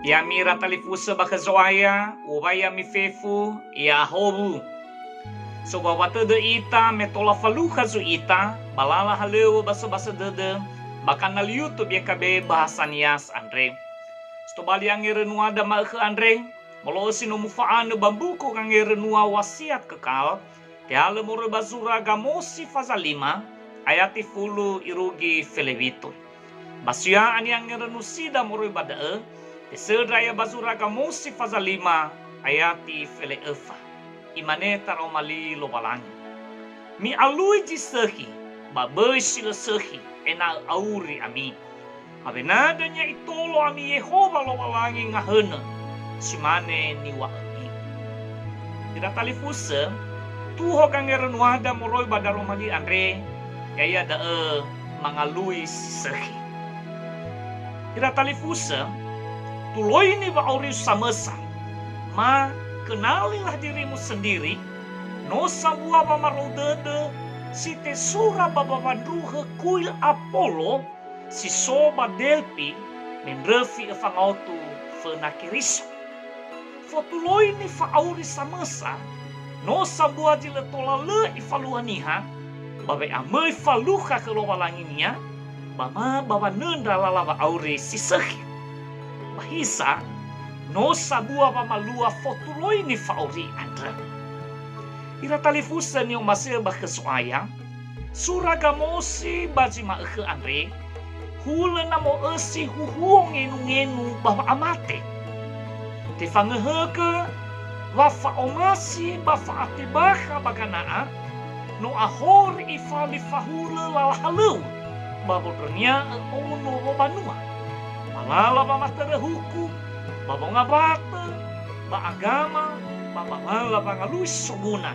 Yami ratalifusa bakazoaya, ubaya mi fefu, ya hobu. So bawata de ita metola faluha zu ita, balala haleu basa-basa dede, baka naliutu biakabe bahasa nias Andre. Sto bali ang irenua da maakhe Andre, molo sino mufaanu bambuko kang irenua wasiat kekal, tiala mure bazura gamosi fazalima, ayati fulu irugi felevito. Basya ani ang irenusida mure badae, tesedraya bazura gamosi fazalima, ayati fele efa. Imane taromali lobalangi. Mi alui jisehi, babai sila sehi, ena auri ami. Abenadanya itolo ami Yehova lobalangi ngahena, simane niwa ami. Tidak talifuse, tuho kangeran wada moroi badaromali Andre, yaya dae mangalui sisehi. Tidak talifuse, tuloi ni ba auri samesa, ma kenalilah dirimu sendiri, no sabua bamarodede, si tesura bababandruhe kuil Apollo, si soba Delpi, menrefi evangautu fenakiriso. Fotuloi ni faauri samesa, no sabua jile tolale ifaluaniha, babe amai faluha kelowalanginia, bama baba nenda lalava auri sisehi. Bahisa, no sabua pamalua fotuloi ni fauri Andre. Ira talifusa ni umasir bakesuaya, suragamosi baji maakhe Andre, hula namo esi huhuong ngenu bahwa amate. Tifangeheke, wafa omasi bafa atibaha baganaa, no ahor ifali fahula lalahaleu, babodronya ono wabanua. Malala bamatara hukum, babonga bata, ba agama, babangala bangalus suguna.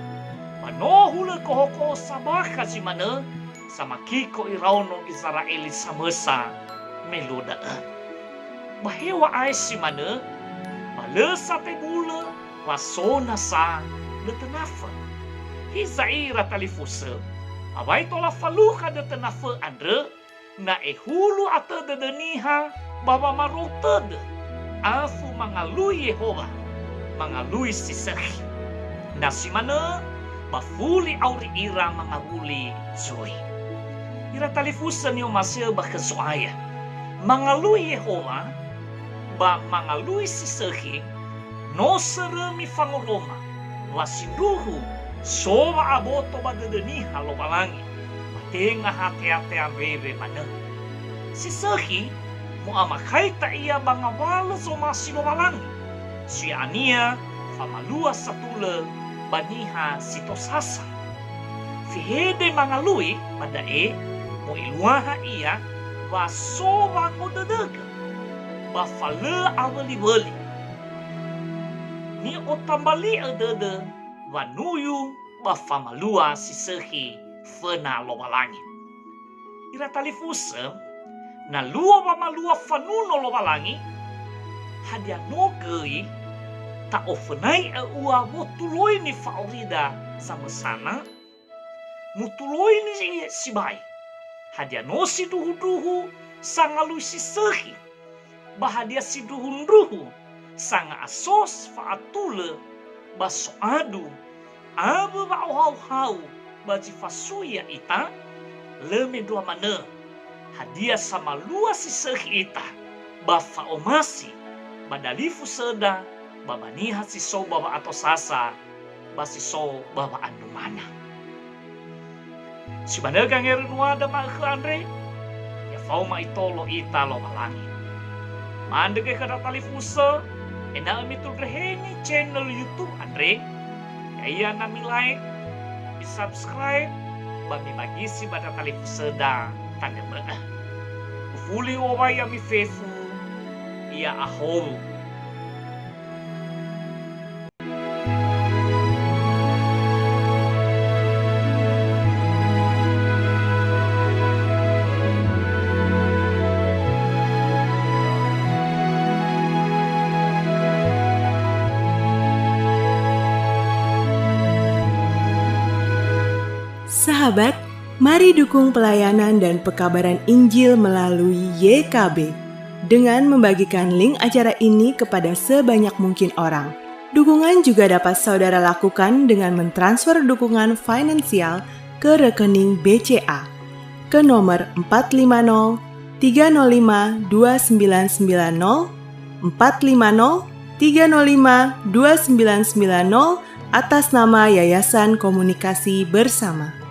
Manohula kohoko sabaka si mana, sama kiko irauno Israeli samesa meloda. Bahewa ay si mana, balesa tegula, wasona sa letenafa. Hizaira talifusa, abay tola faluka letenafa Andre, na ehulu ata dedeniha, baba marotede. Afu mangalui Yehova, mangalui sisehi. Nasimana, bafuli auri ira mangabuli zoi. Ira talifusa niyo masih bakesuaya. Mangalui Yehova, ba mangalui sisehi, no seremi fangoroma, wasinduhu, soba aboto badedeni halo balangi, matenga hati-hati ambebe mana. Sisehi, muamakai ta iya bangawala so masino malangi. Si ania famalua satule baniha sitosasa. Fihede mangalui pada mo iluaha iya wasoba ngodedega. Bafale awali-wali. Ni otambali edede wanuyu bafamalua sisehi fena lobalangi. Ira talifusa na lua bamalua fanuno lobalangi, hadia nogei ta ofenai ua mutuloi ni faorida sama sana, mutuloi ni sibai, hadia no si duhu-duhu sangalu sisehi, bahadia si duhun-duhu sanga asos faatule baso adu, abu bauhau-hau baji fasuya ita, leme dua mana, hadiah sama luas sisehi ita, bafa omasi, badalifu seda, babaniha siso baba atau sasa, basiso baba anu mana. Si banaga ngerenua da maakhe Andre, ya fauma itolo ita lo malangi. Mandege kada talifusa, ena amitul reheni channel YouTube Andre, ya iya nami like, di subscribe, bami magisi bada talifusa da tanda bedah. Ufuli obaya mi fefu, ia ahol. Sahabat, mari dukung pelayanan dan pekabaran Injil melalui YKB. dengan membagikan link acara ini kepada sebanyak mungkin orang. Dukungan juga dapat saudara lakukan dengan mentransfer dukungan finansial ke rekening BCA ke nomor 450 305 2990 450 305 2990 atas nama Yayasan Komunikasi Bersama.